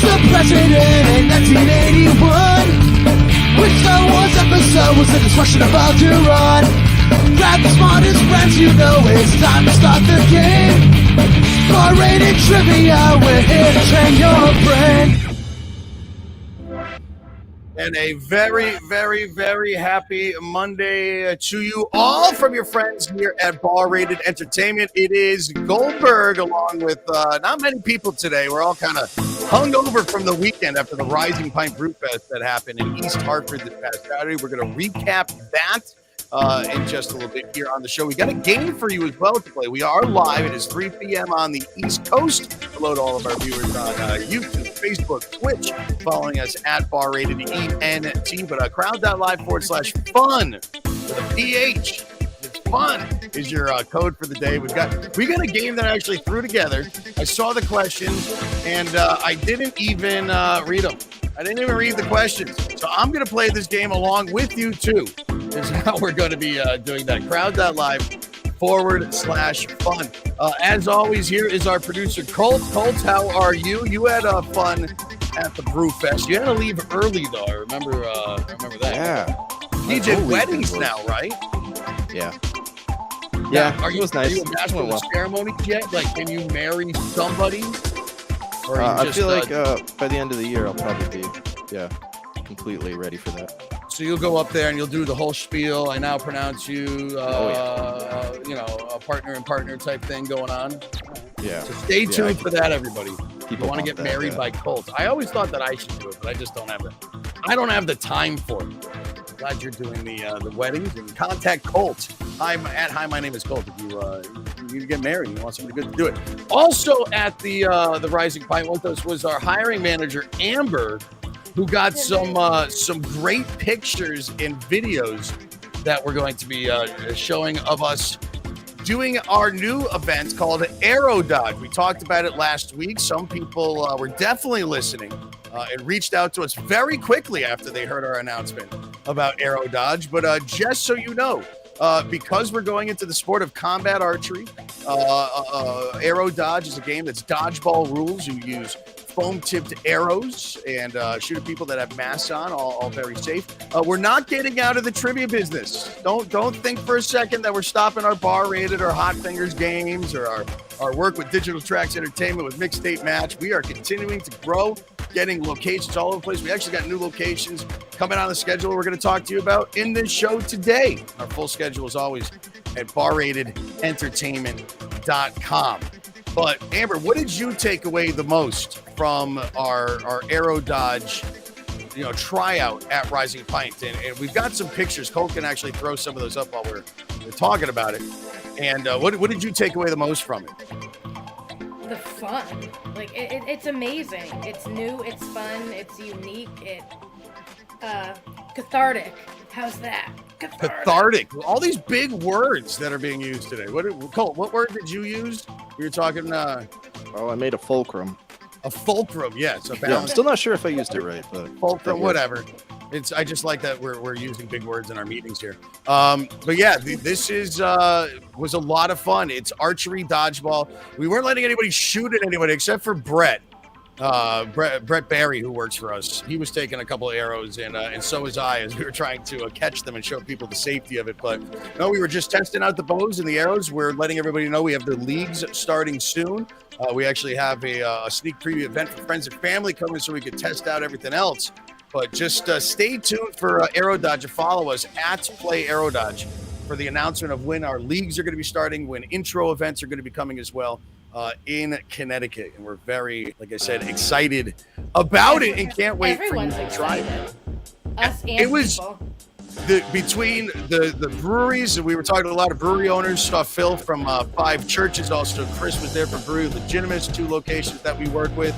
the president in 1981. Which Star Wars episode was the discussion about to run? Grab the smartest friends, you know it's time to start the game. R-rated trivia, we're here to train your brain. And a very, very, very happy Monday to you all from your friends here at Bar Rated Entertainment. It is Goldberg along with not many people today. We're all kind of hungover from the weekend after the Rising Pint Brew Fest that happened in East Hartford this past Saturday. We're going to recap that in just a little bit here on the show. We got a game for you as well to play. We are live. It is 3 p.m. on the East Coast. Hello to all of our viewers on YouTube, Facebook, Twitch, following us at Bar Rated ENT. But crowd.live/fun with a PH. It's fun is your code for the day. We got a game that I actually threw together. I saw the questions and I didn't even read them. I didn't even read the questions. So I'm going to play this game along with you too. This is how we're going to be doing that. Crowd.live/fun. As always, here is our producer, Colt. Colt, how are you? You had fun at the Brew Fest. You had to leave early, though. I remember that. Yeah. You did weddings now, right? Yeah. Yeah. Are you nice. Are you a master of the ceremonies yet? Like, can you marry somebody? Or I feel like by the end of the year, I'll probably be, completely ready for that. So you'll go up there and you'll do the whole spiel. I now pronounce you, a partner and partner type thing going on. Yeah. So stay tuned for that, everybody. People want to get married by Colt. I always thought that I should do it, but I just don't have the time for it. Glad you're doing the weddings, and contact Colt. Hi, my name is Colt. If you need to get married and you want somebody good to do it. Also at the Rising Pint with us was our hiring manager, Amber, who got some great pictures and videos that we're going to be showing of us doing our new event called Aero Dodge. We talked about it last week. Some people were definitely listening and reached out to us very quickly after they heard our announcement about Aero Dodge. But just so you know, because we're going into the sport of combat archery, Aero Dodge is a game that's dodgeball rules. You use foam-tipped arrows and shoot at people that have masks on, all very safe. We're not getting out of the trivia business. Don't think for a second that we're stopping our Bar Rated or Hot Fingers games or our work with Digital Tracks Entertainment with Mixtape Match. We are continuing to grow, getting locations all over the place. We actually got new locations coming on the schedule we're going to talk to you about in this show today. Our full schedule is always at barratedentertainment.com. But Amber, what did you take away the most from our Aero Dodge, tryout at Rising Pint? And we've got some pictures. Cole can actually throw some of those up while we're talking about it. And what did you take away the most from it? The fun. Like it's amazing. It's new. It's fun. It's unique. Cathartic. How's that? Cathartic. All these big words that are being used today. Cole, what word did you use? We were talking. I made a fulcrum. A fulcrum, yes. I'm still not sure if I used it right, but fulcrum, whatever. I just like that we're using big words in our meetings here. But yeah, this was a lot of fun. It's archery dodgeball. We weren't letting anybody shoot at anybody except for Brett Barry, who works for us. He was taking a couple of arrows, and so was I, as we were trying to catch them and show people the safety of it. But no, we were just testing out the bows and the arrows. We're letting everybody know we have the leagues starting soon. We actually have a sneak preview event for friends and family coming so we could test out everything else. But just stay tuned for Aero Dodge and follow us at Play Aero Dodge for the announcement of when our leagues are going to be starting, when intro events are going to be coming as well in Connecticut. And we're very, like I said, excited about it and can't wait for you to try it. Us and it was people. Between the breweries, and we were talking to a lot of brewery owners. Saw Phil from Five Churches. Also, Chris was there from Brewery Legitimates, 2 locations that we work with.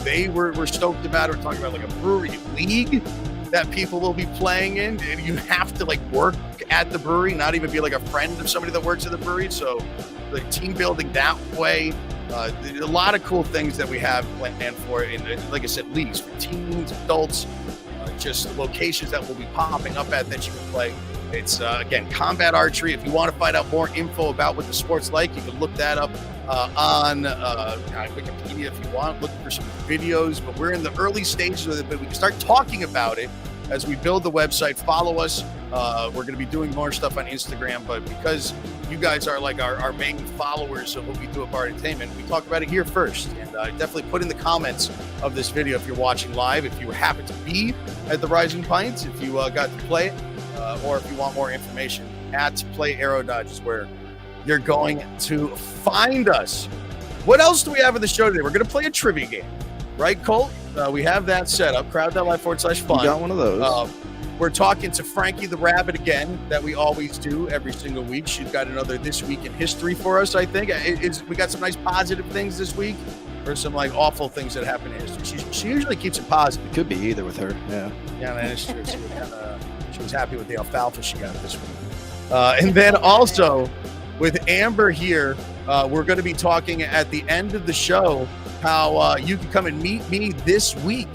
They were stoked about it. We're talking about like a brewery league that people will be playing in, and you have to like work at the brewery, not even be like a friend of somebody that works at the brewery. So the team building that way. A lot of cool things that we have planned for it. And like I said, leagues for teens, adults, just locations that will be popping up at that you can play. It's, again, combat archery. If you want to find out more info about what the sport's like, you can look that up on Wikipedia if you want. Look for some videos. But we're in the early stages of it, but we can start talking about it as we build the website. Follow us. We're going to be doing more stuff on Instagram, but because you guys are like our main followers of what we do at Bar Entertainment, we talk about it here first. And definitely put in the comments of this video if you're watching live, if you happen to be at the Rising Pints, if you got to play it, or if you want more information, at Play Arrow Dodge is where you're going to find us. What else do we have in the show today? We're going to play a trivia game, right, Colt? We have that set up, crowd.live/fun. You got one of those. We're talking to Frankie the Rabbit again, that we always do every single week. She's got another This Week in History for us, I think. We got some nice positive things this week, or some like awful things that happen in history. She usually keeps it positive. It could be either with her. Yeah. Yeah, that is true. She was happy with the alfalfa she got this week. And then also with Amber here, we're going to be talking at the end of the show how you can come and meet me this week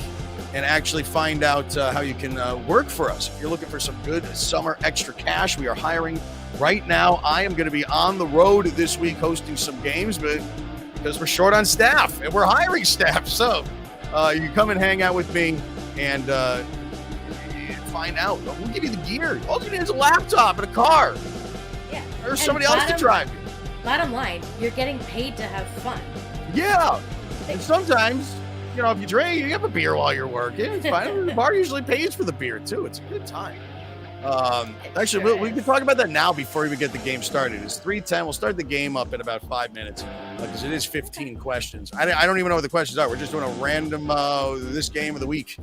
and actually find out how you can work for us. If you're looking for some good summer extra cash, we are hiring right now. I am going to be on the road this week hosting some games, but because we're short on staff and we're hiring staff. So you can come and hang out with me and find out. We'll give you the gear. All you need is a laptop and a car. Yeah. There's somebody else to drive you. Bottom line, you're getting paid to have fun. Yeah. And sometimes, you know, if you drink, you have a beer while you're working. It's fine. The bar usually pays for the beer, too. It's a good time. Actually, we can talk about that now before we get the game started. It's 3:10. We'll start the game up in about 5 minutes because it is 15 questions. I don't even know what the questions are. We're just doing a random this game of the week.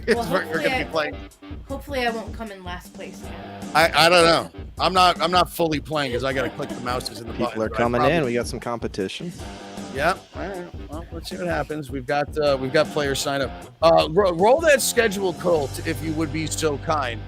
Well, we're going to be playing. Hopefully, I won't come in last place again. I don't know. I'm not fully playing because I got to click the mouses and the buttons. People are coming in. We got some competition. Yep. All right. Well, let's see what happens. We've got players sign up. Roll that schedule, Colt, if you would be so kind.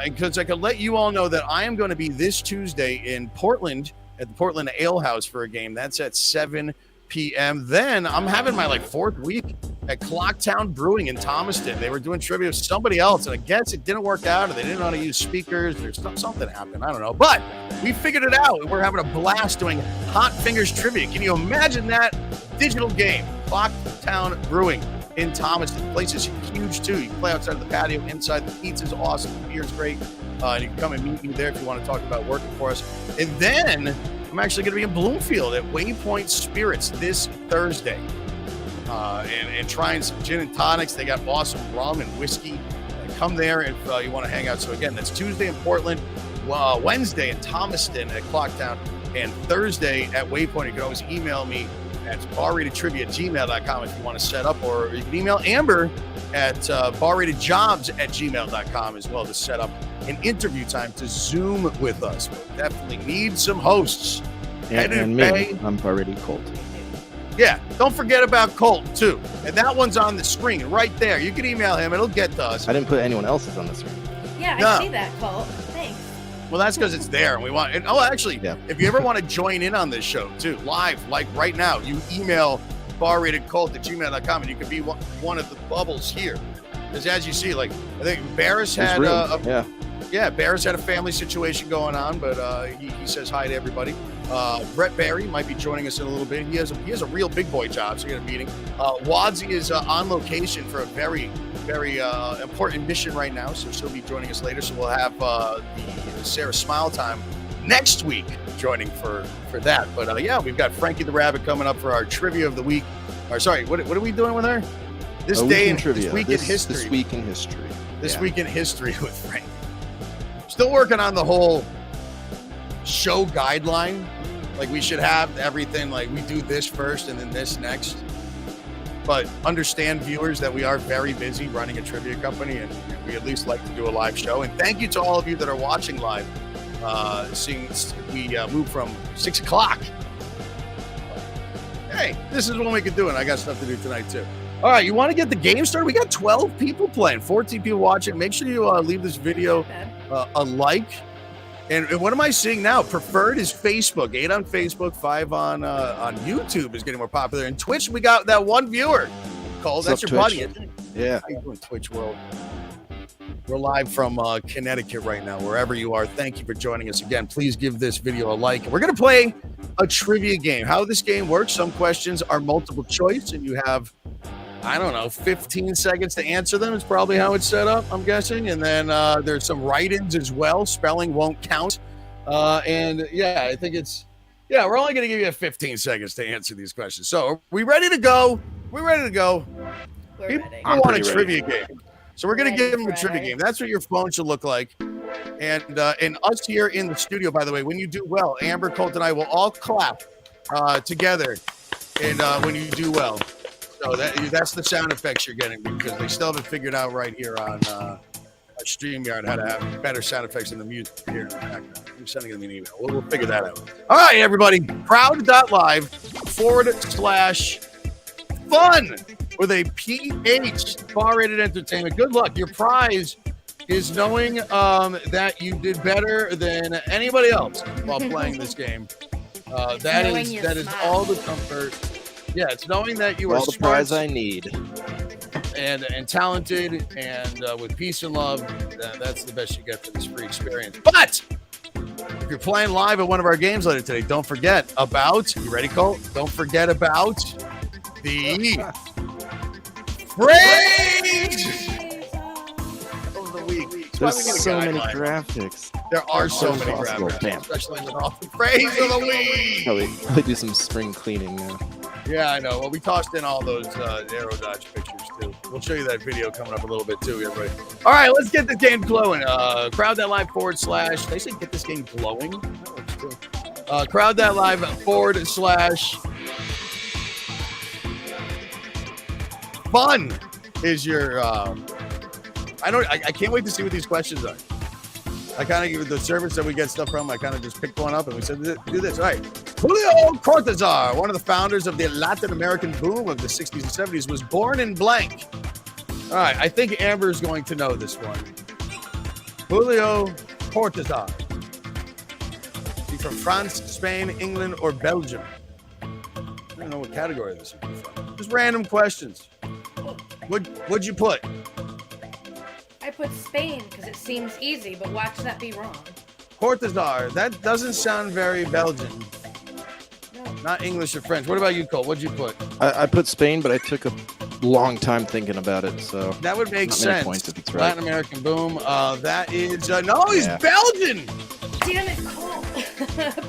Because I can let you all know that I am going to be this Tuesday in Portland at the Portland Ale House for a game. That's at 7 p.m. Then I'm having my fourth week at Clocktown Brewing in Thomaston. They were doing trivia with somebody else, and I guess it didn't work out, or they didn't know how to use speakers. There's something happened. I don't know. But we figured it out, and we're having a blast doing Hot Fingers trivia. Can you imagine that digital game? Clocktown Brewing in Thomaston. The place is huge, too. You can play outside of the patio, inside. The pizza's awesome. The beer's great. And you can come and meet me there if you want to talk about working for us. And then I'm actually going to be in Bloomfield at Waypoint Spirits this Thursday. And trying some gin and tonics. They got awesome rum and whiskey. Come there if you want to hang out. So, again, that's Tuesday in Portland, Wednesday in Thomaston at Clocktown, and Thursday at Waypoint. You can always email me at barratedtrivia@gmail.com if you want to set up, or you can email Amber at barratedjobs@gmail.com as well to set up an interview time to Zoom with us. We'll definitely need some hosts. And me, I'm already Colt. Yeah, don't forget about Colt, too. And that one's on the screen right there. You can email him. It'll get to us. I didn't put anyone else's on the screen. Yeah, I see that, Colt. Thanks. Well, that's because it's there. And we want. And, actually, if you ever want to join in on this show, too, live, like right now, you email barratedcult@gmail.com, and you can be one of the bubbles here. Because as you see, I think Barris had Barris had a family situation going on, but he says hi to everybody. Brett Barry might be joining us in a little bit. He has a real big boy job, so you're going to meet him. Wadsy is on location for a very, very important mission right now, so she'll be joining us later. So we'll have the Sarah Smile Time next week joining for that. But we've got Frankie the Rabbit coming up for our trivia of the week. Or sorry, what are we doing with her? This day in trivia. This week in history. This week in history. This week in history with Frank. Still working on the whole show guideline. We should have everything we do this first and then this next. But understand, viewers, that we are very busy running a trivia company, and we at least like to do a live show. And thank you to all of you that are watching live, seeing we move from 6 o'clock. Hey, this is when we can do it. I got stuff to do tonight, too. All right, you want to get the game started? We got 12 people playing, 14 people watching. Make sure you leave this video a like. And what am I seeing now? Preferred is Facebook. 8 on Facebook, 5 on YouTube is getting more popular. And Twitch, we got that one viewer. Cole, that's your buddy, isn't it? Yeah. How you doing, Twitch world? We're live from Connecticut right now, wherever you are. Thank you for joining us again. Please give this video a like. We're going to play a trivia game. How this game works, some questions are multiple choice, and you have, I don't know, 15 seconds to answer them is probably how it's set up, I'm guessing. And then there's some write-ins as well. Spelling won't count. And yeah, I think it's, yeah, we're only going to give you 15 seconds to answer these questions. So are we ready to go? We're ready to go. We're People ready. want a trivia game. So we're going to give them a trivia Ready. game. That's what your phone should look like. And us here in the studio, by the way, when you do well, Amber, Colt, and I will all clap together and when you do well. So that's the sound effects you're getting, because they still haven't figured out right here on StreamYard how to have better sound effects in the music here in the background. I'm sending them an email. We'll figure that out. All right, everybody. Crowd.live/fun with a PH, Bar-Rated Entertainment. Good luck. Your prize is knowing that you did better than anybody else while playing this game. That is all the comfort. Yeah, it's knowing that you are all the smart prize I need. and talented and with peace and love. That's the best you get for this free experience. But if you're playing live at one of our games later today, don't forget about, you ready, Colt? Don't forget about the phrase of the week. There's so many graphics. There are so many Possible. graphics, Damn. especially with all the phrase of the week. Probably do some spring cleaning now. Yeah, I know. Well, we tossed in all those Aero Dodge pictures, too. We'll show you that video coming up a little bit, too, everybody. All right, let's get the game glowing. Crowd.live / they say get this game glowing. That works, too. Crowd.live / fun is your... I can't wait to see what these questions are. I kind of give the service that we get stuff from. I kind of just picked one up and we said, do this. All right. Julio Cortázar, one of the founders of the Latin American boom of the 60s and 70s, was born in blank. All right. I think Amber is going to know this one. Julio Cortázar. He's from France, Spain, England, or Belgium. I don't know what category this is from. Just random questions. What'd you put? I put Spain because it seems easy, but watch that be wrong. Cortázar. That doesn't sound very Belgian. No. Not English or French. What about you, Cole? What'd you put? I put Spain, but I took a long time thinking about it, so That would make not many sense. points if it's right. Latin American boom. That is no, he's Yeah. Belgian. Damn it, Cole.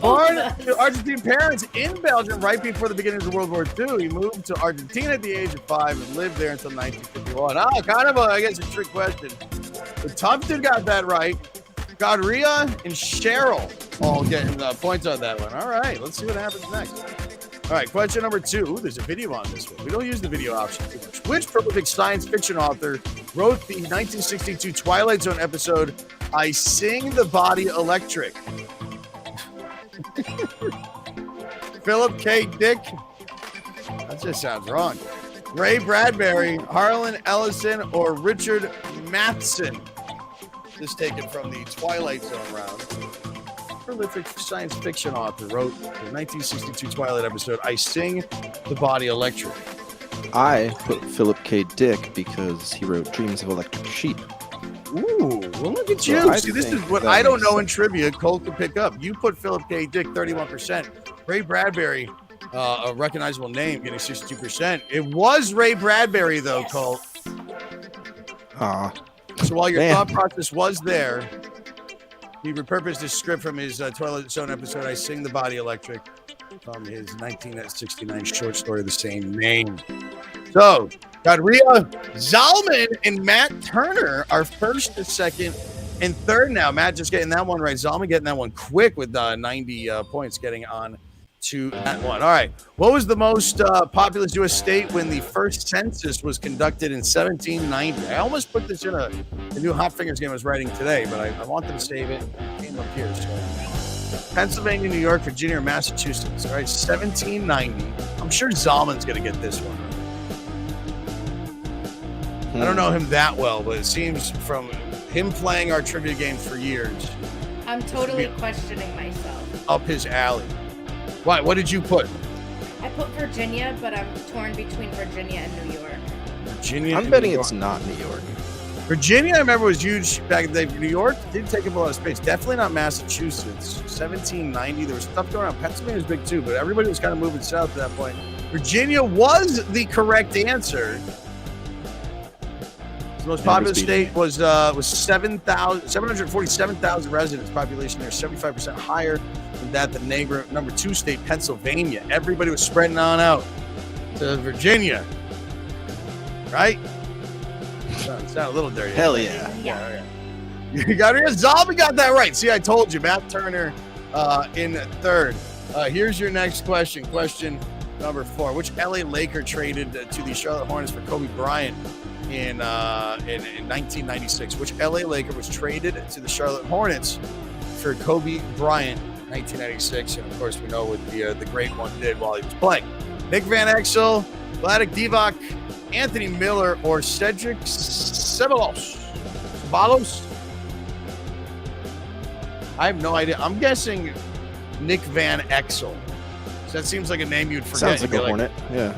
Born to Argentine parents in Belgium right before the beginning of World War II. He moved to Argentina at the age of 5 and lived there until 1951. Ah, kind of I guess a trick question. But Tufton got that right. Godria and Cheryl all getting points on that one. All right, let's see what happens next. All right, question number 2. There's a video on this one. We don't use the video option too much. Which prolific science fiction author wrote the 1962 Twilight Zone episode, I Sing the Body Electric? Philip K. Dick. That just sounds wrong. Ray Bradbury, Harlan Ellison, or Richard Matheson. This taken from the Twilight Zone round. Prolific science fiction author wrote the 1962 Twilight episode, I Sing the Body Electric. I put Philip K. Dick because he wrote Dreams of Electric Sheep. Ooh, well, look at So you. I See, this is think what that I don't makes know in trivia. Cole can pick up. You put Philip K. Dick, 31%. Ray Bradbury, a recognizable name, getting 62%. It was Ray Bradbury, though, Yes. Cole. Ah, So while your Man. thought process was there, he repurposed his script from his Twilight Zone episode, I Sing the Body Electric, from his 1969 short story of the same name. So, got Rhea Zalman and Matt Turner are first, second, and third now. Matt just getting that one right. Zalman getting that one quick with 90 points, getting on to that one. All right. What was the most populous U.S. state when the first census was conducted in 1790? I almost put this in a new Hot Fingers game I was writing today, but I want them to save it. It came up here. So Pennsylvania, New York, Virginia, or Massachusetts. All right. 1790. I'm sure Zalman's going to get this one. I don't know him that well, but it seems from him playing our trivia game for years, I'm totally questioning myself. up his alley. What did you put? I put Virginia, but I'm torn between Virginia and New York. Virginia. I'm and betting New York. it's not New York. Virginia, I remember, was huge back in the day. New York did take up a lot of space. Definitely not Massachusetts. 1790, there was stuff going on. Pennsylvania was big too, but everybody was kind of moving south at that point. Virginia was the correct answer. The most populous state was 747,000 residents. Population there, 75% higher than that. The number 2 state, Pennsylvania. Everybody was spreading on out to Virginia, right? Sound a little dirty. Hell yeah. Yeah. You got it. Zalby got that right. See, I told you. Matt Turner in third. Here's your next question. Question number 4. Which LA Laker traded to the Charlotte Hornets for Kobe Bryant in 1996? Which LA Laker was traded to the Charlotte Hornets for Kobe Bryant in 1996? And of course, we know what the great one did while he was playing. Nick Van Exel, Vladik Divac, Anthony Miller, or Cedric Ceballos? I have no idea. I'm guessing Nick Van Exel. So that seems like a name you'd forget. Sounds like a Hornet. Yeah.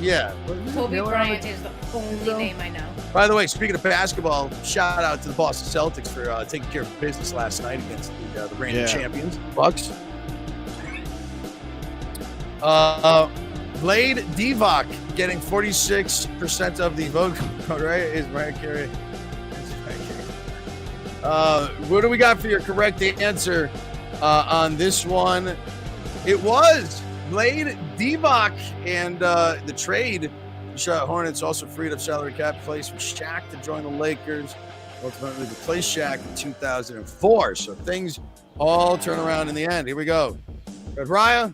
Yeah. Kobe Bryant is the only name I know. By the way, speaking of basketball, shout out to the Boston Celtics for taking care of business last night against the reigning champions, Bucks. Blade Divac getting 46% of the vote, right? Is Mariah Carey. What do we got for your correct answer on this one? It was Blade Divac, and the trade. The Charlotte Hornets also freed up salary cap place for Shaq to join the Lakers. Ultimately, replaced Shaq in 2004. So things all turn around in the end. Here we go. Red Raya.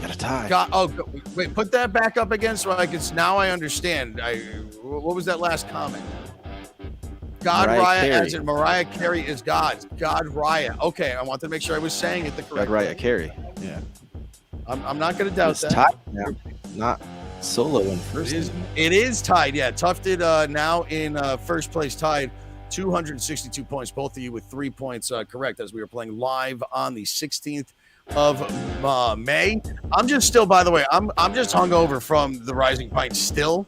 Got a tie. Wait, put that back up again so I can. Now I understand. What was that last comment? God Raya, as in Mariah Carey is God. God Raya. Okay, I wanted to make sure I was saying it the correct God Raya way. Carey. Yeah. I'm not going to doubt that. Tied now. Not solo in first. It is tied. Yeah, Tufted now in first place, tied 262 points. Both of you with 3 points correct as we were playing live on the 16th of May. I'm just still, by the way, I'm just hungover from the Rising Pint still.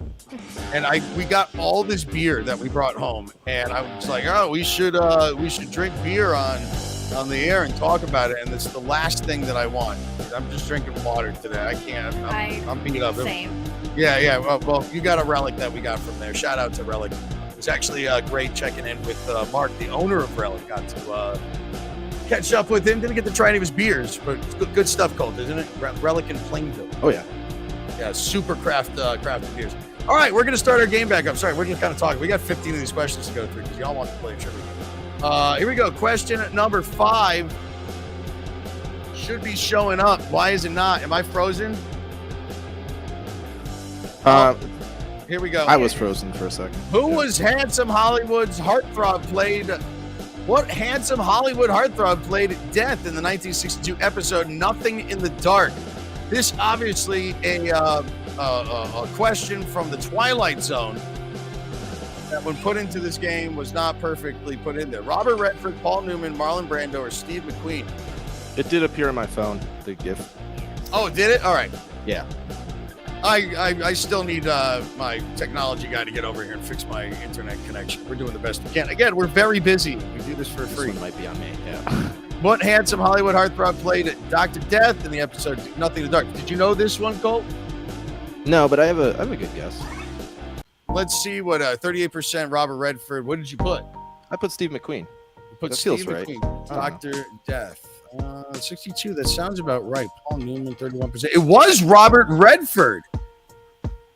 And we got all this beer that we brought home, and I was like, oh, we should drink beer on the air and talk about it. And it's the last thing that I want. I'm just drinking water today. I can't. I'm beat up. Same. Yeah. Well, you got a Relic that we got from there. Shout out to Relic. It was actually great checking in with Mark, the owner of Relic. Got to catch up with him. Didn't get to try any of his beers, but it's good stuff, Colt, isn't it? Relic in Plainville. Oh yeah. Yeah, super crafted beers. All right, we're going to start our game back up. Sorry, we're just kind of talking. We got 15 of these questions to go through because y'all want to play trivia. Here we go. Question number 5 should be showing up. Why is it not? Am I frozen? Here we go. I was frozen for a second. Who was Handsome Hollywood's heartthrob played? What handsome Hollywood heartthrob played Death in the 1962 episode Nothing in the Dark? This obviously a question from the Twilight Zone that when put into this game was not perfectly put in there. Robert Redford, Paul Newman, Marlon Brando, or Steve McQueen? It did appear on my phone, the GIF. Oh, did it? All right. Yeah. I still need my technology guy to get over here and fix my internet connection. We're doing the best we can. Again, we're very busy. We do this for free. This one might be on me, yeah. What handsome Hollywood heartthrob played Dr. Death in the episode Nothing in the Dark? Did you know this one, Colt? No, but I have a good guess. Let's see what 38% Robert Redford. What did you put? I put Steve McQueen. You put That Steve feels right. McQueen, Dr. Death. 62. That sounds about right. Paul Newman, 31%. It was Robert Redford.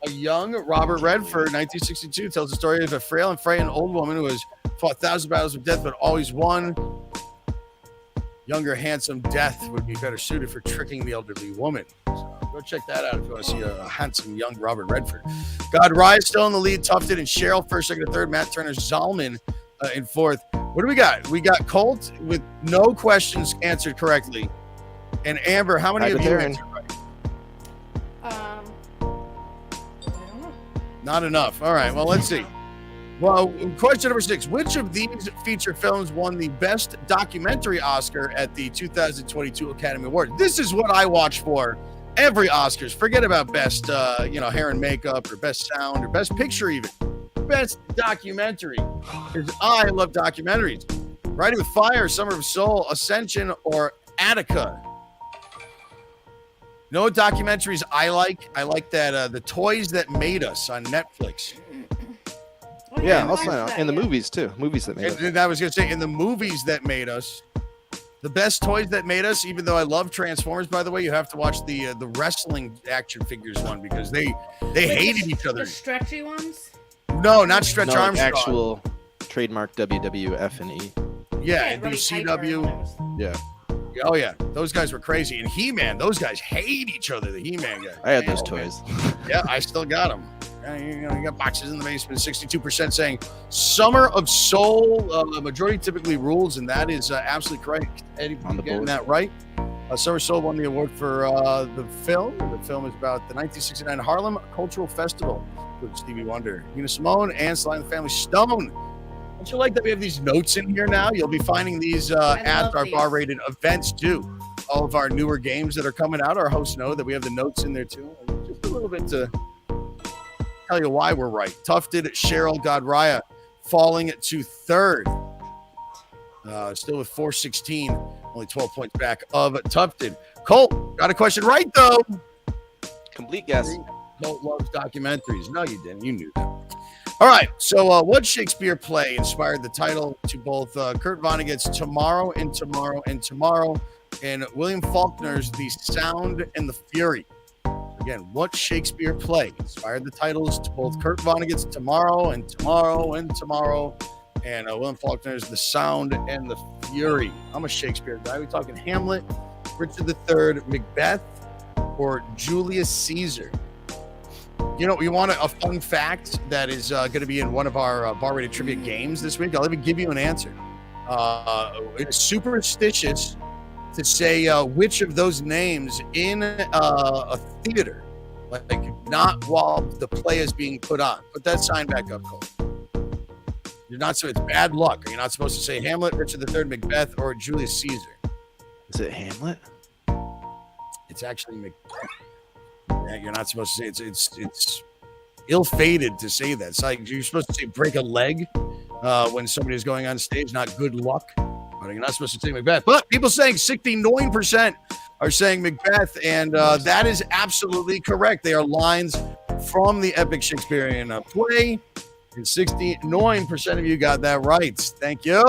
A young Robert Redford, 1962, tells the story of a frail and frightened old woman who has fought thousands of battles with death, but always won. Younger, handsome Death would be better suited for tricking the elderly woman. So go check that out if you want to see a handsome young Robert Redford. God Rye still in the lead. Tufted and Cheryl first, second, and third. Matt Turner, Zalman in fourth. What do we got? We got Colt with no questions answered correctly. And Amber, how many of you answered right? I don't know. Not enough. All right. Well, let's see. Well, question number 6. Which of these feature films won the Best Documentary Oscar at the 2022 Academy Awards? This is what I watch for every Oscars. Forget about Best, hair and makeup, or Best Sound, or Best Picture even. best documentary is I love documentaries. Riding with Fire, Summer of Soul, Ascension, or Attica. You know what documentaries I like? I like that The Toys That Made Us on Netflix. Oh, Yeah, I I'll watched sign on. that, And the yeah. movies too. Movies that made us. And I was going to say, in the movies that made us, the best toys that made us, even though I love Transformers, by the way, you have to watch the wrestling action figures one because they hated each other. The stretchy ones? No, not Stretch No, like Armstrong. actual trademark WWF and E. Yeah, and do Roddy Piper CW. and those. Yeah, Oh, yeah. Those guys were crazy. And He-Man, those guys hate each other, the He-Man guy. I had those Oh, man. toys. Yeah, I still got them. You got boxes in the basement. 62% saying Summer of Soul. Majority typically rules, and that is absolutely correct. Eddie, On the getting board. that right. Summer of Soul won the award for the film. The film is about the 1969 Harlem Cultural Festival with Stevie Wonder, Nina Simone, and Sly and the Family Stone. Don't you like that we have these notes in here now? You'll be finding these at love our these. bar-rated events too. All of our newer games that are coming out, our hosts know that we have the notes in there too. Just a little bit to tell you why we're right. Tufted Cheryl Godraya falling to third. Still with 416, only 12 points back of Tufted. Colt, got a question right though. Complete guess. Colt loves documentaries. No, you didn't. You knew that. All right. So, what Shakespeare play inspired the title to both Kurt Vonnegut's Tomorrow and Tomorrow and Tomorrow and William Faulkner's The Sound and the Fury? Again, what Shakespeare play inspired the titles to both Kurt Vonnegut's Tomorrow and Tomorrow and Tomorrow and William Faulkner's The Sound and the Fury? I'm a Shakespeare guy. We're talking Hamlet, Richard III, Macbeth, or Julius Caesar. You know, you want a fun fact that is going to be in one of our bar-rated trivia games this week? I'll even give you an answer. It's superstitious to say which of those names in a theater, like not while the play is being put on. Put that sign back up, Cole. You're not so it's bad luck. You're not supposed to say Hamlet, Richard III, Macbeth, or Julius Caesar. Is it Hamlet? It's actually Macbeth. Yeah, you're not supposed to say it's ill-fated to say that. It's like you're supposed to say break a leg when somebody is going on stage, not good luck. But you're not supposed to say Macbeth. But people saying 69% are saying Macbeth, and that is absolutely correct. They are lines from the epic Shakespearean play, and 69% of you got that right. Thank you.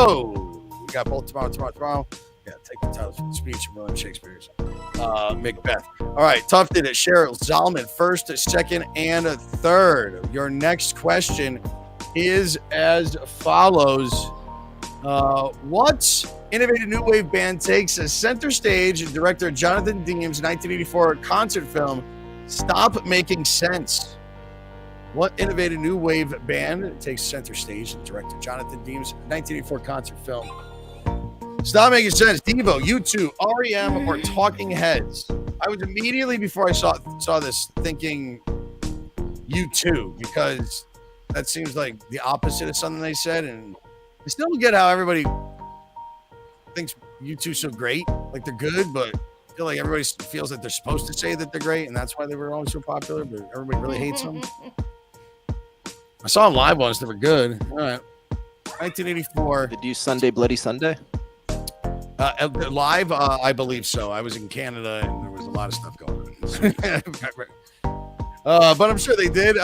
We got both tomorrow. Yeah, take the titles from the speech of William Shakespeare's Macbeth. All right, Tufted at Cheryl Zalman, first, second, and third. Your next question is as follows. What innovative new wave band takes a center stage in director Jonathan Deem's 1984 concert film, Stop Making Sense? What innovative new wave band takes center stage in director Jonathan Deem's 1984 concert film, Stop Making Sense? Devo, U2, REM, or Talking Heads? I was immediately, before I saw this, thinking U2, because that seems like the opposite of something they said, and I still don't get how everybody thinks U2 so great. Like, they're good, but I feel like everybody feels that they're supposed to say that they're great, and that's why they were always so popular, but everybody really hates them. I saw them live once. They were good. All right. 1984. Did you Sunday Bloody Sunday? Live, I believe so. I was in Canada, and there was a lot of stuff going on. But I'm sure they did.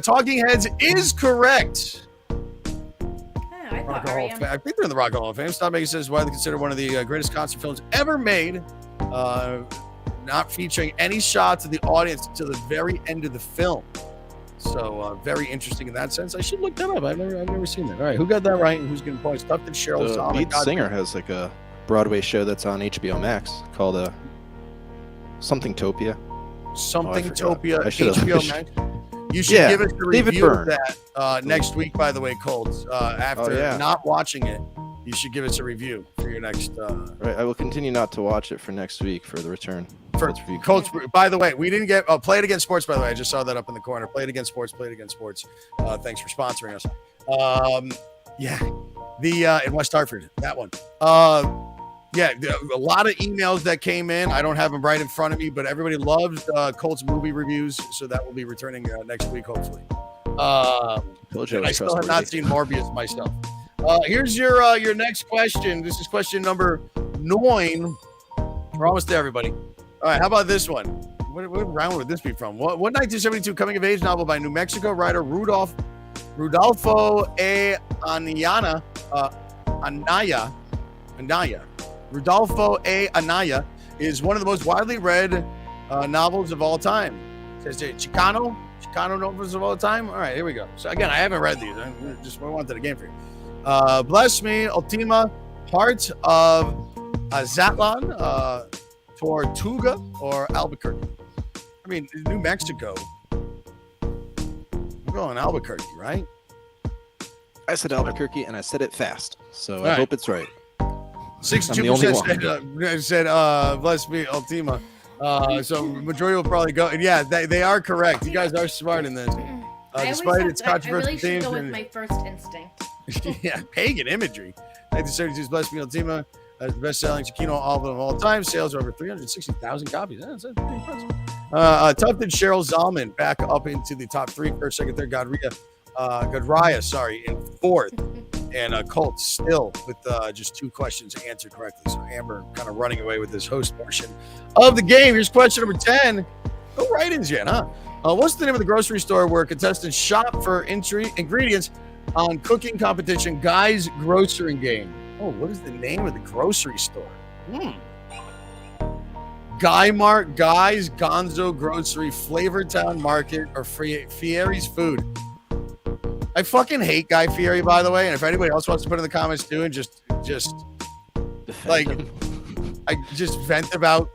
Talking Heads is correct. I Rock thought and Roll REM. I think they're in the Rock and Roll of Fame. Stop Making Sense is widely considered one of the greatest concert films ever made. Not featuring any shots of the audience until the very end of the film. So very interesting in that sense. I should look that up. I've never seen that. All right, who got that right and who's getting points? Tufted, Cheryl The Zalman. lead singer has like a Broadway show that's on HBO Max called Something Topia. Something I forgot. Topia, I should've- HBO Max. You should Yeah, give us a David review Byrne. of that next week, by the way, Colt. After yeah. not watching it, you should give us a review for your next. Right, I will continue not to watch it for next week for the return. For Let's review. Coach, by the way, we didn't get Play It Against Sports. By the way, I just saw that up in the corner. Play It Against Sports. Play It Against Sports. Thanks for sponsoring us. Yeah, the in West Hartford, that one. Yeah, a lot of emails that came in. I don't have them right in front of me, but everybody loved Colt's movie reviews, so that will be returning next week, hopefully. Told you And I was still have trustworthy. not seen Morbius myself. Here's your next question. This is question number 9. We're almost there, everybody. All right, how about this one? What round would this be from? What 1972 coming-of-age novel by New Mexico writer Rudolfo A. Anaya. Rudolfo A. Anaya is one of the most widely read novels of all time. It says Chicano novels of all time. All right, here we go. So again, I haven't read these. I just wanted a game for you. Bless Me, Ultima, Heart of Azatlan, Tortuga, or Albuquerque. I mean, New Mexico. I'm going Albuquerque, right? I said Albuquerque, and I said it fast, so I right. hope it's right. 62% said Bless Me, Ultima. So majority will probably go. And yeah, they are correct. You guys are smart in this. Despite its controversial really themes. should go with my first instinct. Yeah, pagan imagery. 1972's Bless Me, Ultima. The best-selling Chicano album of all time. Sales are over 360,000 copies. That's pretty impressive. Tufted Cheryl Zalman back up into the top 3, first, second, third. Godraya, in 4th. And Colt still with just 2 questions answered correctly. So Amber kind of running away with this host portion of the game. Here's question number 10. Go write-ins yet, huh? What's the name of the grocery store where contestants shop for ingredients on cooking competition Guy's Grocery Game? Oh, what is the name of the grocery store? Guy Mart, Guy's, Gonzo Grocery, Flavortown Market, or Fieri's Food. I fucking hate Guy Fieri, by the way. And if anybody else wants to put in the comments too, and just like, I just vent about.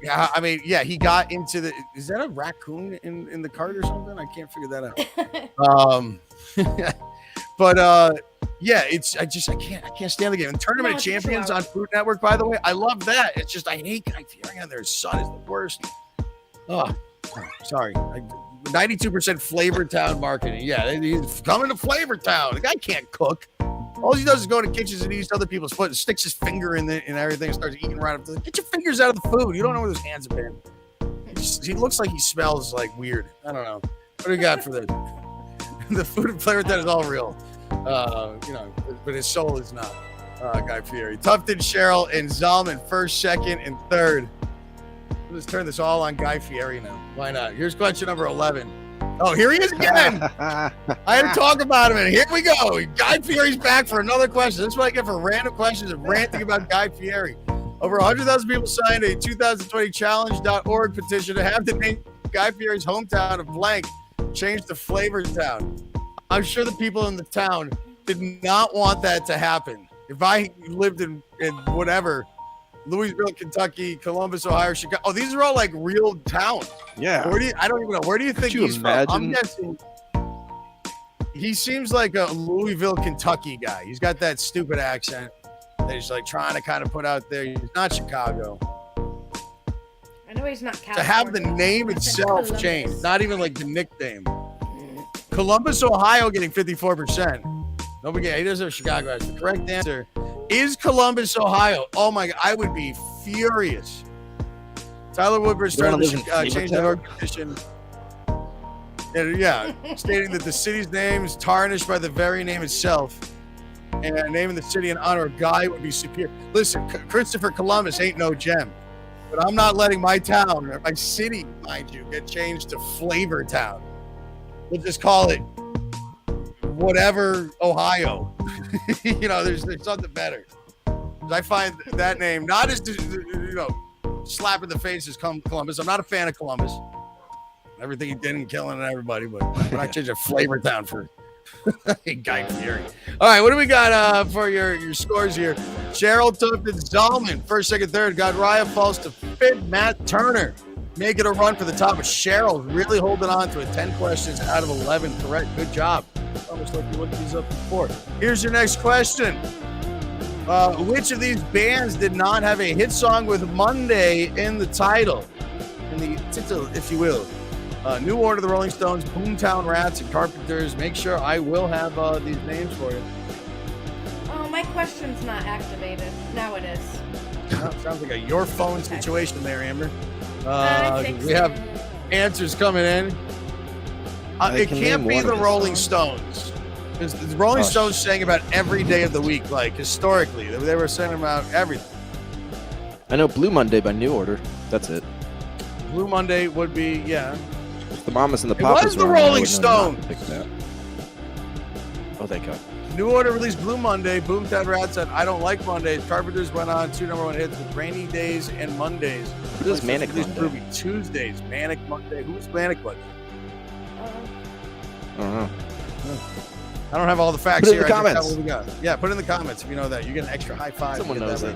Yeah, I mean, yeah, he got into the. Is that a raccoon in the cart or something? I can't figure that out. But yeah, I can't stand the game. And Tournament of Champions on Food Network, by the way, I love that. It's just I hate Guy Fieri on there. His son is the worst. Oh, sorry. 92% Flavortown marketing. Yeah, he's coming to Flavortown. The guy can't cook. All he does is go to kitchens and eats other people's food and sticks his finger in everything and starts eating right up to get your fingers out of the food. You don't know where those hands have been. He looks like he smells like weird. I don't know. What do you got for this? The food and Flavortown is all real. But his soul is not. Guy Fieri. Tufted, Cheryl, and Zalman, first, second, and third. Let's turn this all on Guy Fieri now. Why not? Here's question number 11. Oh, here he is again. I had to talk about him, and here we go. Guy Fieri's back for another question. This is what I get for random questions and ranting about Guy Fieri. Over 100,000 people signed a 2020 challenge.org petition to have the name Guy Fieri's hometown of blank changed to Flavortown. I'm sure the people in the town did not want that to happen. If I lived in whatever, Louisville, Kentucky, Columbus, Ohio, Chicago. Oh, these are all like real towns. Yeah. I don't even know. Where do you think he's from? I'm guessing he seems like a Louisville, Kentucky guy. He's got that stupid accent that he's like trying to kind of put out there. He's not Chicago. I know he's not California. To have the name itself changed, not even like the nickname. Columbus, Ohio, getting 54%. Nobody, he doesn't have Chicago as the correct answer. Is Columbus, Ohio? Oh my God, I would be furious. Tyler Woodbridge started the change.org petition. Yeah, stating that the city's name is tarnished by the very name itself, and naming the city in honor of Guy would be superior. Listen, Christopher Columbus ain't no gem, but I'm not letting my town, or my city, mind you, get changed to Flavortown. We'll just call it whatever, Ohio. There's something better. I find that name not as slap in the face as Columbus. I'm not a fan of Columbus. Everything he did and killing everybody, but when I change a Flavortown for Guy Fieri. All right, what do we got for your scores here? Cheryl Tufted, Zalman, first, second, third. Godraya falls to fifth. Matt Turner making a run for the top. But Cheryl's really holding on to it. 10 questions out of 11 correct. Good job. Almost like you looked these up before. Here's your next question. Which of these bands did not have a hit song with Monday in the title? In the title, if you will. New Order, the Rolling Stones, Boomtown Rats, and Carpenters. Make sure I will have these names for you. Oh, my question's not activated. Now it is. Sounds like a your phone situation there, Amber. We have answers coming in. It can't be the Rolling Stones. Because the Rolling Stones sang about every day of the week, like historically. They were saying about everything. I know Blue Monday by New Order. That's it. Blue Monday would be, yeah. If the Mamas and the It Papas was the were on, I Rolling wouldn't have not Stones. picked that. Oh, thank God. New Order released Blue Monday. Boomtown Rat said, I don't like Mondays. Carpenters went on 2 #1 hits with Rainy Days and Mondays. What is Manic Monday? Ruby Tuesdays. Manic Monday. Who's Manic Monday? I don't know. I don't have all the facts Put it in here. the I just got comments. what we got. Yeah, put it in the comments if you know that. You get an extra high five. Someone knows it.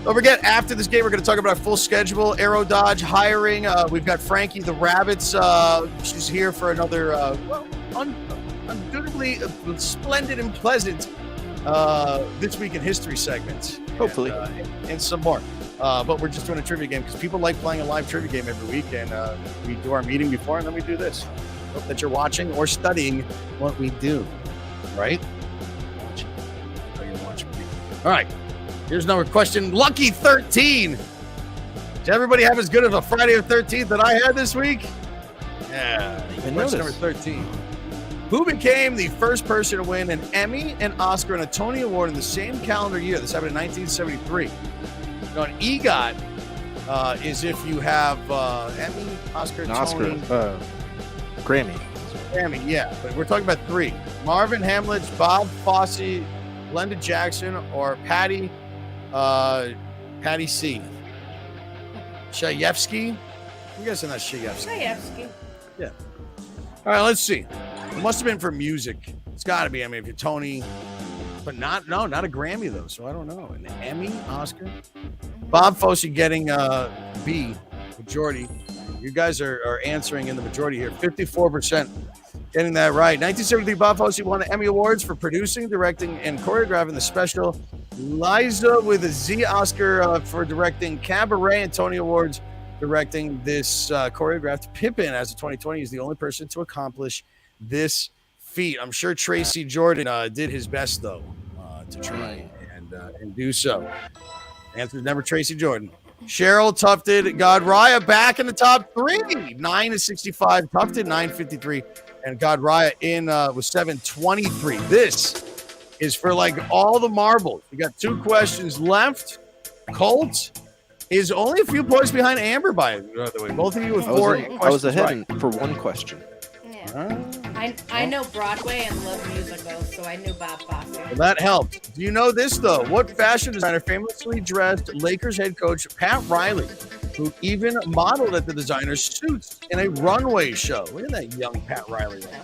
Don't forget, after this game, we're going to talk about our full schedule. Aero Dodge hiring. We've got Frankie the Rabbits. She's here for another, undoubtedly splendid and pleasant This Week in History segment. Hopefully. And some more. But we're just doing a trivia game because people like playing a live trivia game every week. And we do our meeting before, and then we do this. Hope that you're watching or studying what we do. Right? Watching. Oh, you're watching me. All right. Here's another question. Lucky 13. Did everybody have as good of a Friday the 13th that I had this week? Yeah. Question number 13. Who became the first person to win an Emmy, an Oscar, and a Tony Award in the same calendar year? This happened in 1973. Now, an EGOT is if you have Emmy, Oscar, Tony. Grammy. Grammy, yeah. But we're talking about 3. Marvin Hamlet, Bob Fosse, Glenda Jackson, or Patty C. Chayefsky? I'm guessing that's Chayefsky. Chayefsky. Yeah. All right, let's see. It must have been for music. It's got to be. I mean, if you're Tony, but not a Grammy though. So I don't know. An Emmy, Oscar. Bob Fosse getting B, majority. You guys are answering in the majority here. 54% getting that right. 1973, Bob Fosse won the Emmy Awards for producing, directing, and choreographing the special. Liza with a Z Oscar for directing Cabaret, and Tony Awards directing this choreographed. Pippin, as of 2020, is the only person to accomplish this feat. I'm sure Tracy Jordan did his best, though, to try and do so. Answer number Tracy Jordan. Cheryl Tufted got Raya back in the top 3. 9-65. Tufted 953. And got Raya in with 723. This is for like all the marbles. You got 2 questions left. Colt is only a few points behind Amber, by the way. Both of you with 4 questions. I was ahead right. for 1 question. Yeah. I know Broadway and love musicals, so I knew Bob Fosse. Well, that helped. Do you know this, though? What fashion designer famously dressed Lakers head coach Pat Riley, who even modeled at the designer's suits in a runway show? Look at that young Pat Riley there.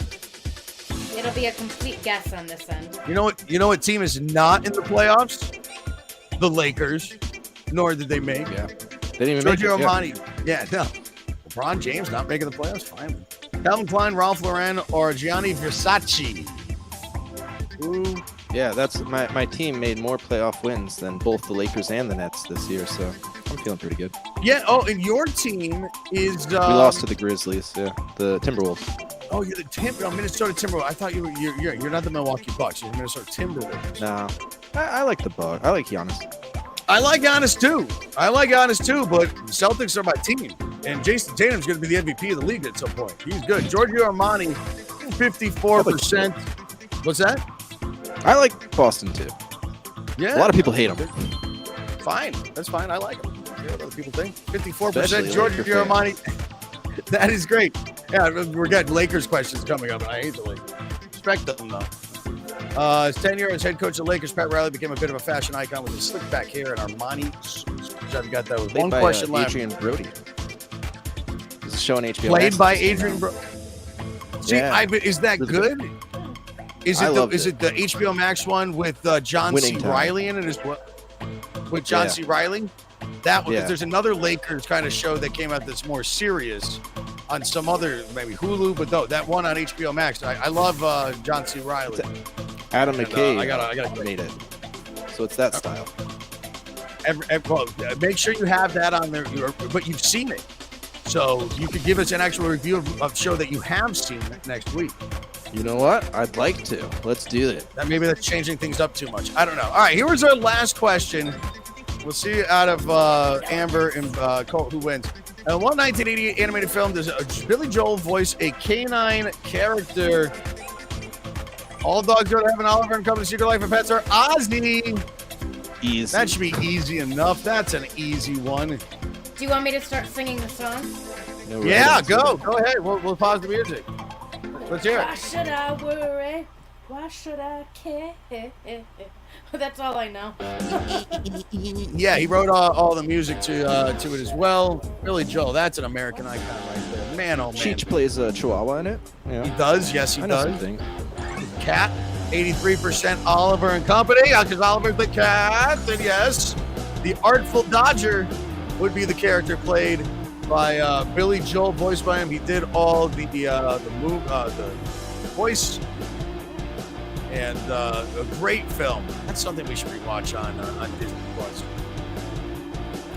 It'll be a complete guess on this end. You know what team is not in the playoffs? The Lakers. Nor did they make. Yeah. They didn't even make it. Giorgio Armani. Yeah, no. LeBron James not making the playoffs? Fine. Calvin Klein, Ralph Lauren, or Gianni Versace? Ooh. Yeah, that's my team made more playoff wins than both the Lakers and the Nets this year, so I'm feeling pretty good. Yeah. Oh, and your team is. We lost to the Grizzlies. Yeah, the Timberwolves. Oh, you're the Minnesota Timberwolves. I thought you're not the Milwaukee Bucks. You're the Minnesota Timberwolves. No, I like the Bucks. I like Giannis. I like Giannis too, but Celtics are my team. And Jason Tatum's going to be the MVP of the league at some point. He's good. Giorgio Armani, 54%. What's that? I like Boston too. Yeah. A lot of people hate him. Fine. That's fine. I like him. I hear what other people think. 54% Especially Giorgio Laker Armani. That is great. Yeah, we're getting Lakers questions coming up, and I hate the Lakers. Respect them, though. His tenure as head coach of the Lakers, Pat Riley became a bit of a fashion icon with his slick back hair and Armani suits. I've got that with 1 question left. Adrian Brody. This is showing HBO. Played by Adrian Brody. See, Yeah. Is that good? Is it the HBO Max one with John Winning C. Time. Riley in it as well? With John C. Riley? That one, Yeah. there's another Lakers kind of show that came out that's more serious on some other, maybe Hulu, but no, that one on HBO Max. I love John C. Riley. Adam McKay I gotta made it. So it's that style. Well, make sure you have that on there, but you've seen it. So you could give us an actual review of show that you have seen next week. You know what? I'd like to. Let's do it. Maybe that's changing things up too much. I don't know. All right, here was our last question. We'll see out of Amber and Colt who wins. And one 1988 animated film does Billy Joel voice a canine character. All dogs go to heaven, Oliver and Company, Secret Life of Pets are Ozzy. Easy. That should be easy enough. That's an easy one. Do you want me to start singing the song? No Yeah, worries. go ahead. We'll pause the music. Let's hear Why it. should I worry? Why should I care? That's all I know. Yeah, he wrote all the music to it as well. Billy Joel, that's an American icon right there. Man, oh man. Cheech plays Chihuahua in it. Yeah. He does, yes, he I know does. something. Cat, 83% Oliver and Company, because Oliver's the cat. And yes, the Artful Dodger would be the character played by Billy Joel, voiced by him. He did all the voice, and a great film. That's something we should rewatch on Disney Plus.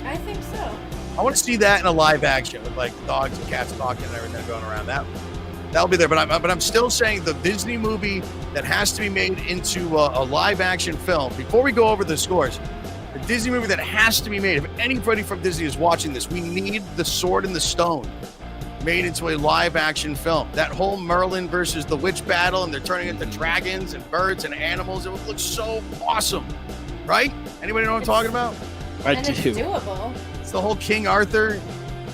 I think so. I want to see that in a live action with like dogs and cats talking and everything going around. That'll be there. But I'm still saying the Disney movie that has to be made into a live action film. Before we go over the scores, the Disney movie that has to be made. If anybody from Disney is watching this, we need The Sword and the Stone made into a live action film. That whole Merlin versus the witch battle, and they're turning into dragons and birds and animals. It would look so awesome, right? Anybody know what I'm talking about? I And it's do. doable. It's the whole King Arthur.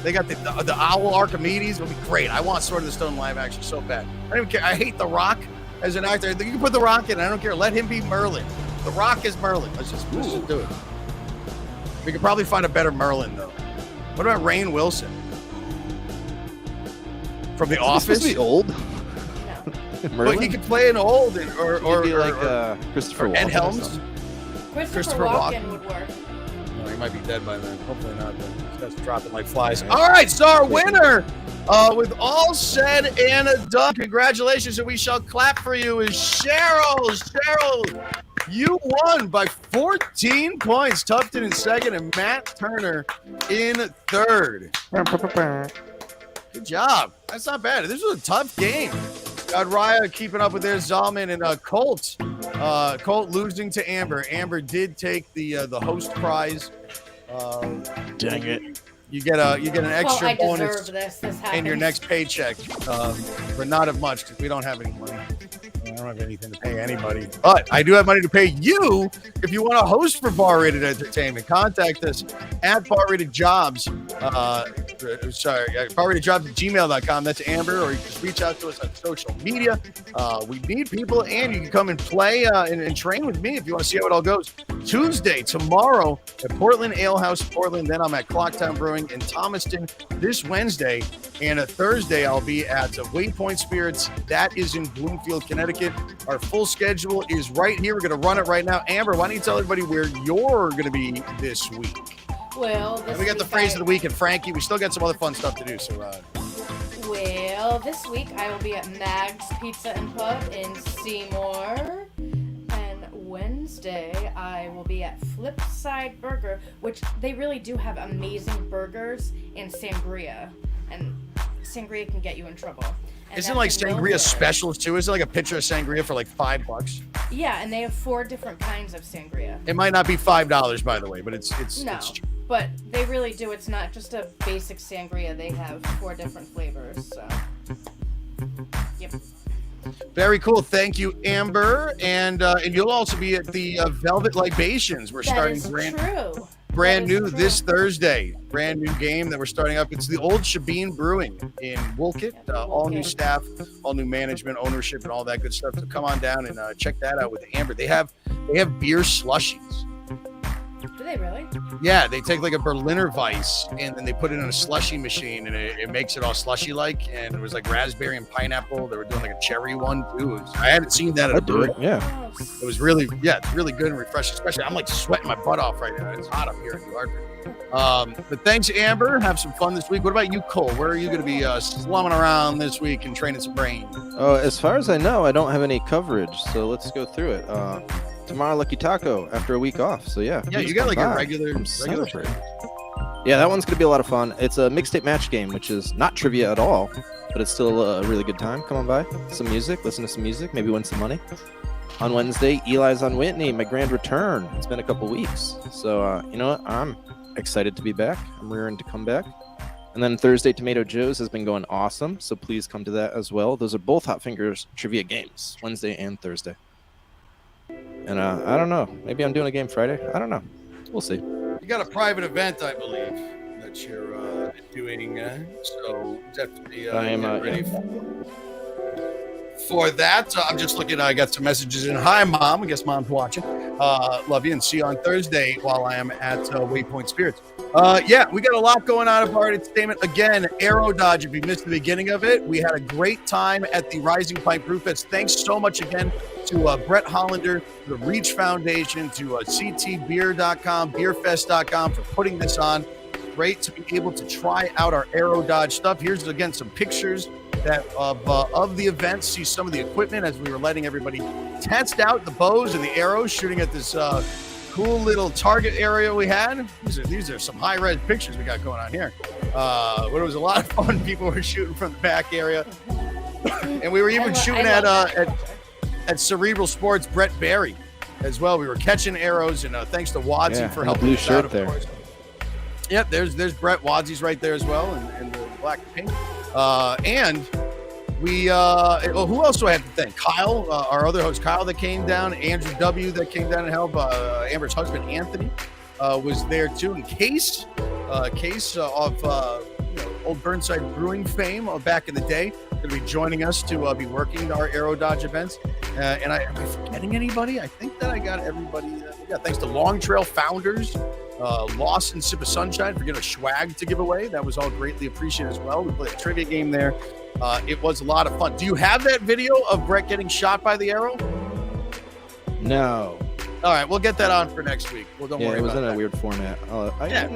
They got the owl Archimedes. It'll be great. I want Sword of the Stone live action so bad. I don't even care. I hate The Rock as an actor. You can put The Rock in. I don't care. Let him be Merlin. The Rock is Merlin. Let's just do it. We could probably find a better Merlin though. What about Rainn Wilson from The Office? Supposed to be old. No. But Merlin? he could play an old or He'd be like Christopher or Ed Walken or Helms. something. Christopher Walken would work. No, he might be dead by then. Hopefully not. That's dropping like flies. All right, so our winner, with all said and done, congratulations, and we shall clap for you, is Cheryl. Cheryl, you won by 14 points. Tufton in second and Matt Turner in third. Good job. That's not bad. This was a tough game. Got Raya keeping up with their Zalman and Colt. Colt losing to Amber. Amber did take the host prize. Dang it. You get an extra I bonus deserve this. This happens. in your next paycheck, but not of much because we don't have any money. I don't have anything to pay anybody, but I do have money to pay you if you want to host for Bar Rated Entertainment. Contact us at barratedjobs. barratedjobs@gmail.com. That's Amber, or you can just reach out to us on social media. We need people, and you can come and play and train with me if you want to see how it all goes. Tuesday, tomorrow at Portland Ale House, Portland. Then I'm at Clocktown Brewing in Thomaston this Wednesday. And a Thursday, I'll be at Waypoint Spirits. That is in Bloomfield, Connecticut. Our full schedule is right here. We're going to run it right now. Amber, why don't you tell everybody where you're going to be this week? Well, this We got the week phrase of the week and Frankie. We still got some other fun stuff to do. So, Well, this week I will be at Mag's Pizza and Pub in Seymour. And Wednesday I will be at Flipside Burger, which they really do have amazing burgers and sangria. And sangria can get you in trouble. And isn't that's like in sangria Milford. specials too? Isn't like a pitcher of sangria for like $5? Yeah, and they have 4 different kinds of sangria. It might not be $5, by the way, but it's No, but they really do. It's not just a basic sangria. They have 4 different flavors. So, yep. very cool. Thank you, Amber, and you'll also be at the Velvet Libations. We're That starting is brand That is new true. this Thursday. Brand new game that we're starting up. It's the Old Shabine Brewing in Woolkit. All new staff, all new management, ownership, and all that good stuff. So come on down and check that out with Amber. They have beer slushies. Do they really? Yeah, they take like a Berliner Weiss and then they put it in a slushy machine and it makes it all slushy like. And it was like raspberry and pineapple. They were doing like a cherry one too. I hadn't seen that at a I'd do brewery. it. Yeah. Gross. It was really, it's really good and refreshing. Especially, I'm like sweating my butt off right now. It's hot up here in New Hartford. But thanks, Amber. Have some fun this week. What about you, Cole? Where are you going to be slumming around this week and training some brain? As far as I know, I don't have any coverage, so let's go through it. Tomorrow, Lucky Taco after a week off. So yeah. Yeah, please you got come like by. a regular Come show. celebrate. Yeah, that one's gonna be a lot of fun. It's a mixtape match game, which is not trivia at all, but it's still a really good time. Come on by, some music, listen to some music, maybe win some money. On Wednesday, Eli's on Whitney, my grand return. It's been a couple weeks. So, you know what? I'm excited to be back. I'm rearing to come back. And then Thursday, Tomato Joe's has been going awesome. So please come to that as well. Those are both Hot Fingers trivia games, Wednesday and Thursday. And I don't know. Maybe I'm doing a game Friday. I don't know. We'll see. You got a private event, I believe, that you're doing. So definitely I am get ready yeah. for that. I'm just looking. I got some messages in. Hi, Mom. I guess Mom's watching. Love you, and see you on Thursday while I am at Waypoint Spirits. Yeah, we got a lot going on at our entertainment. Again, Aero Dodge, if you missed the beginning of it, we had a great time at the Rising Pine Brew Fest. Thanks so much again to Brett Hollander, the Reach Foundation, to ctbeer.com, beerfest.com for putting this on. Great to be able to try out our Aero Dodge stuff. Here's, again, some pictures of the event. See some of the equipment as we were letting everybody test out the bows and the arrows, shooting at this cool little target area we had. These are some high-res pictures we got going on here. But it was a lot of fun. People were shooting from the back area. And we were even shooting at Cerebral Sports, Brett Barry as well. We were catching arrows, and thanks to Wadsy for helping blue us shirt out, there. course. Yep, there's Brett. Wadsy's right there as well, and the black and pink. And we, who else do I have to thank? Kyle, our other host, Kyle, that came down. Andrew W. that came down and helped. Amber's husband, Anthony, was there too. And Case of old Burnside Brewing fame back in the day, going to be joining us to be working our Aero Dodge events. And am I forgetting anybody? I think that I got everybody. Yeah, thanks to Long Trail Founders, Lawson Sip of Sunshine for getting a swag to give away. That was all greatly appreciated as well. We played a trivia game there. It was a lot of fun. Do you have that video of Brett getting shot by the arrow? No. All right, we'll get that on for next week. Well, don't worry it was about in that. a weird format.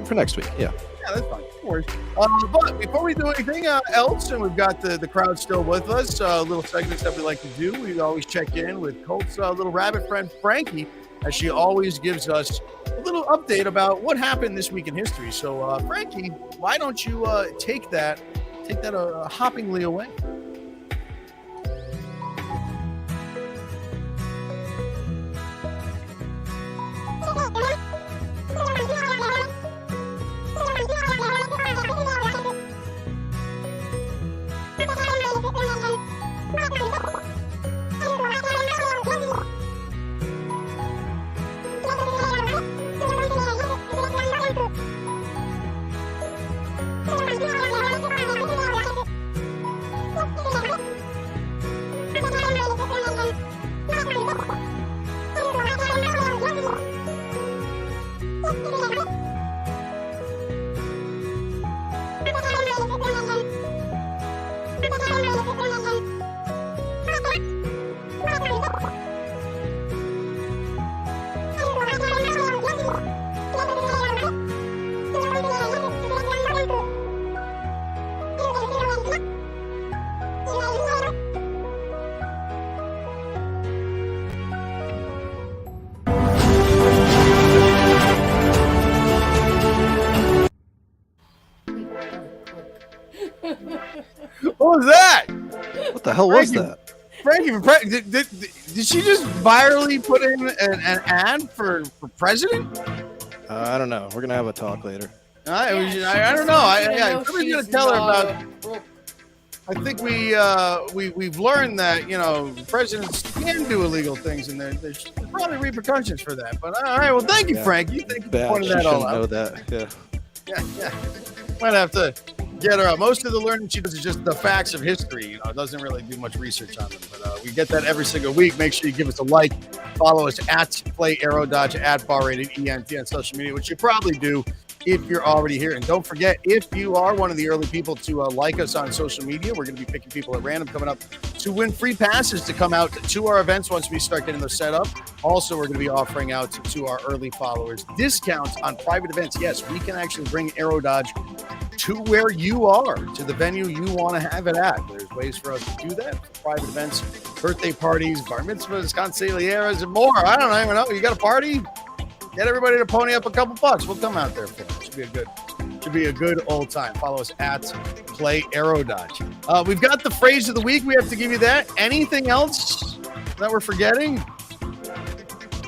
For next week, yeah. Yeah, that's fine. No worries. But before we do anything else, and we've got the crowd still with us, little segments that we like to do. We always check in with Colt's little rabbit friend, Frankie, as she always gives us a little update about what happened this week in history. So, Frankie, why don't you take that hoppingly away? What was that? What the hell was that? Frankie, did she just virally put in an ad for president? I don't know. We're going to have a talk later. I don't know. I was going to tell her about. I think we've learned that presidents can do illegal things, and there's probably repercussions for that. But all right, well, thank you, Frankie. Thank you for pointing that all out. Know that. Yeah. Might have to get her out. Most of the learning she does is just the facts of history. Doesn't really do much research on them. But we get that every single week. Make sure you give us a like. Follow us at Play Aero Dodge at Bar Rated ENT on social media, which you probably do if you're already here. And don't forget, if you are one of the early people to like us on social media, we're going to be picking people at random coming up to win free passes to come out to our events once we start getting those set up. Also, we're going to be offering out to our early followers discounts on private events. Yes, we can actually bring Aero Dodge to where you are, to the venue you want to have it at. There's ways for us to do that. Private events, birthday parties, bar mitzvahs, consiglieras, and more. I don't even know. You got a party? Get everybody to pony up a couple bucks. We'll come out there for it. Should be a good old time. Follow us at Play Aero Dodge. We've got the phrase of the week. We have to give you that. Anything else that we're forgetting?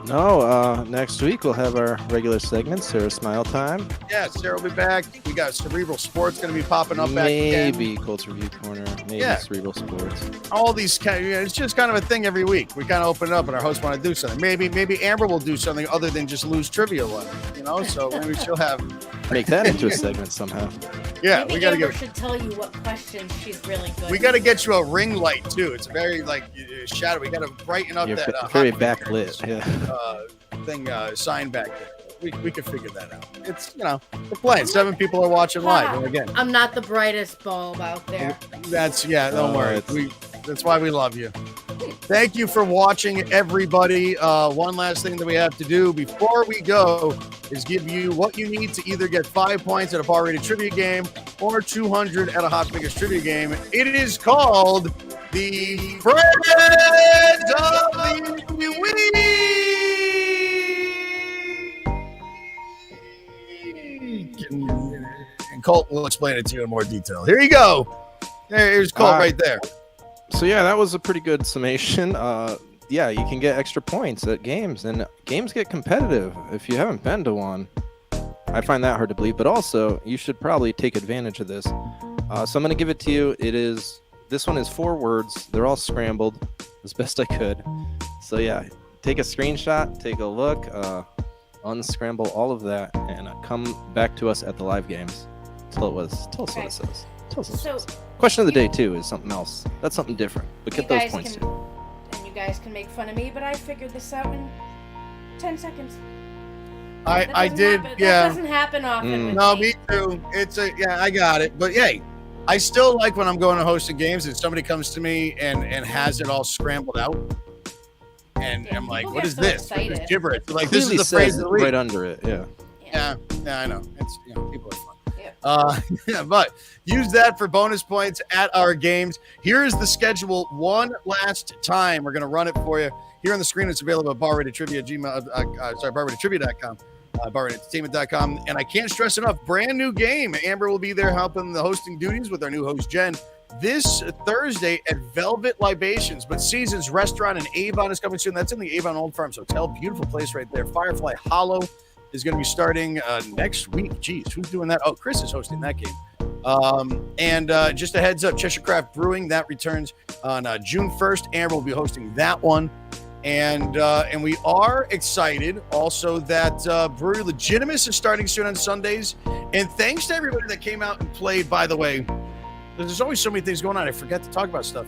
No, next week we'll have our regular segment, Sarah Smile Time. Yeah, Sarah will be back. We got Cerebral Sports going to be popping up back again. Maybe Colts Review Corner. Maybe Cerebral Sports. All these kind of, it's just kind of a thing every week. We kind of open it up and our hosts want to do something. Maybe Amber will do something other than just lose trivia one, so maybe she'll have. Make that into a segment somehow. Yeah, Maybe we got to Amber get. should tell you what questions she's really good. We got to get you a ring light too. It's very shadow. We got to brighten up You're that very hot backlit. Yeah. thing sign back there. We can figure that out. It's we're playing. 7 people are watching live. And again, I'm not the brightest bulb out there. Don't worry. That's why we love you. Thank you for watching, everybody. One last thing that we have to do before we go is give you what you need to either get 5 points at a bar rated trivia game or 200 at a Hot Fingers trivia game. It is called the Friend of the Week. And Colt will explain it to you in more detail. Here you go. Here's Colt right there. So yeah, that was a pretty good summation. Yeah, you can get extra points at games, and games get competitive. If you haven't been to one, I find that hard to believe. But also, you should probably take advantage of this. So I'm going to give it to you. This one is 4 words. They're all scrambled as best I could. So yeah, take a screenshot, take a look, unscramble all of that, and come back to us at the live games. Tell us what it says. Tell us what it says. Question of the day too is something else. That's something different. But get those points too. And you guys can make fun of me, but I figured this out in 10 seconds. I did. That yeah. doesn't happen often. With No, me. me too. I got it. But hey, I still like when I'm going to hosted games and somebody comes to me and has it all scrambled out. And I'm like, what is this? It's gibberish. Like, this is the phrase of the week. Right under it. Yeah. Yeah, I know. It's people are fun. Yeah. But use that for bonus points at our games. Here is the schedule one last time. We're going to run it for you. Here on the screen, it's available at barratedtrivia.com, barratedentertainment.com. And I can't stress enough, brand new game. Amber will be there helping the hosting duties with our new host, Jen, this Thursday at Velvet Libations. But Seasons Restaurant in Avon is coming soon. That's in the Avon Old Farms Hotel. Beautiful place right there. Firefly Hollow is going to be starting next week. Jeez, who's doing that? Oh, Chris is hosting that game. And just a heads up, Cheshire Craft Brewing, that returns on June 1st. Amber will be hosting that one. And we are excited also that Brewery Legitimus is starting soon on Sundays. And thanks to everybody that came out and played, by the way. There's always so many things going on. I forget to talk about stuff.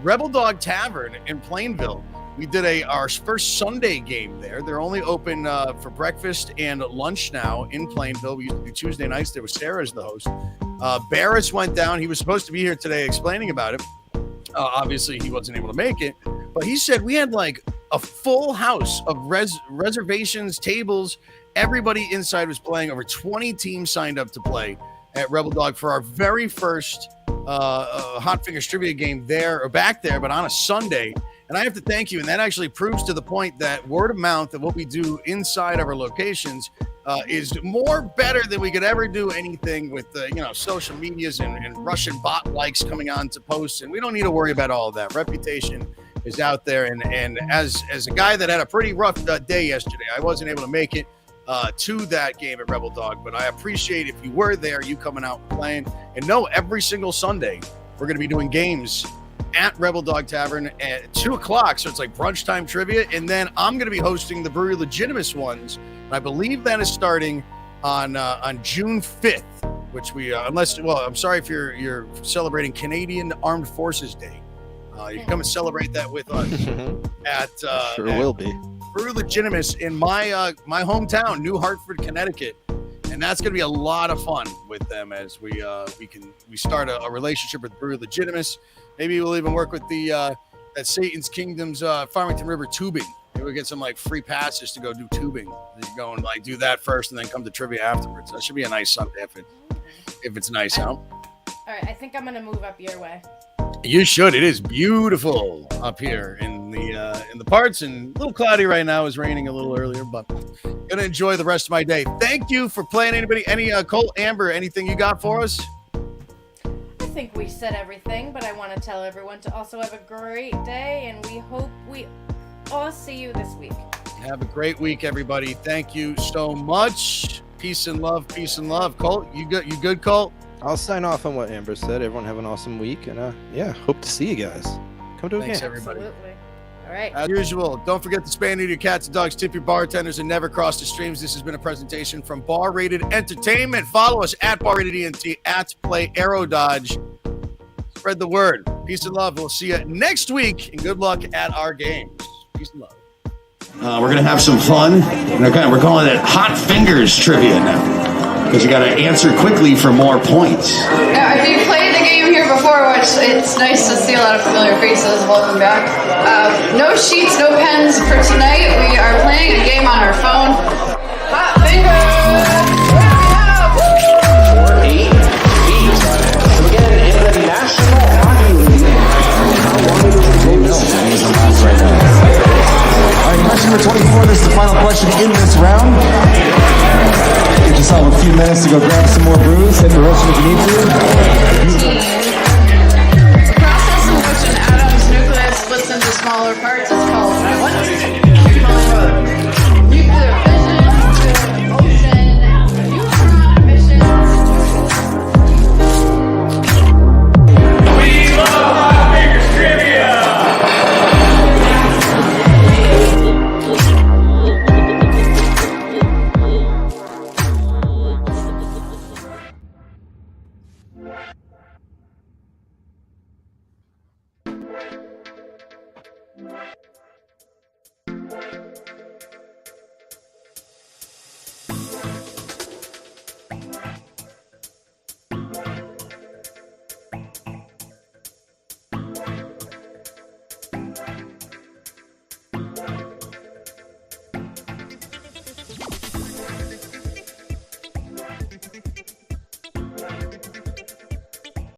Rebel Dog Tavern in Plainville. We did our first Sunday game there. They're only open for breakfast and lunch now in Plainville. We used to do Tuesday nights there with Sarah as the host. Barris went down. He was supposed to be here today explaining about it. Obviously, he wasn't able to make it. But he said we had like a full house of reservations, tables. Everybody inside was playing. Over 20 teams signed up to play at Rebel Dog for our very first Hot Fingers trivia game there, or back there, but on a Sunday. And I have to thank you. And that actually proves to the point that word of mouth of what we do inside of our locations is more better than we could ever do anything with, social medias and Russian bot likes coming on to posts. And we don't need to worry about all of that. Reputation is out there. And as a guy that had a pretty rough day yesterday, I wasn't able to make it to that game at Rebel Dog, but I appreciate if you were there, you coming out and playing. And know every single Sunday, we're going to be doing games at Rebel Dog Tavern at 2:00. So it's like brunch time trivia. And then I'm going to be hosting the Brewery Legitimus ones. And I believe that is starting on June 5th, which I'm sorry if you're celebrating Canadian Armed Forces Day. You can come and celebrate that with us will be. Brewery Legitimus in my hometown, New Hartford, Connecticut. And that's going to be a lot of fun with them as we start a relationship with Brewery Legitimus. Maybe we'll even work with at Satan's Kingdom's Farmington River tubing. Maybe we'll get some free passes to go do tubing. You go and do that first and then come to trivia afterwards. That should be a nice Sunday if it's nice out. All right, I think I'm going to move up your way. You should. It is beautiful up here in the parts, and a little cloudy right now. It was raining a little earlier, but gonna enjoy the rest of my day. Thank you for playing. Anybody? Any Colt, Amber? Anything you got for us? I think we said everything, but I want to tell everyone to also have a great day, and we hope we all see you this week. Have a great week, everybody. Thank you so much. Peace and love. Peace and love. Colt, you good? You good, Colt? I'll sign off on what Amber said. Everyone have an awesome week, and yeah, hope to see you guys. Come to a Thanks, game. everybody. Absolutely. All right. As usual, don't forget to spay and neuter your cats and dogs, tip your bartenders, and never cross the streams. This has been a presentation from Bar Rated Entertainment. Follow us at Bar Rated ENT, at Play Arrow Dodge. Spread the word. Peace and love. We'll see you next week, and good luck at our games. Peace and love. We're going to have some fun. We're calling it Hot Fingers Trivia now, because you got to answer quickly for more points. Now, if you've played the game here before, which it's nice to see a lot of familiar faces, welcome back. No sheets, no pens for tonight. We are playing a game on our phone. Hot Fingers! What do we have? 4-8 feet. Again, in the National Hockey League. How long is the game? Right now. All right, question number 24. This is the final question in this round. Get yourself a few minutes to go grab some more brews. Hit the roast if you need to. The process in which an atom's nucleus splits into smaller parts is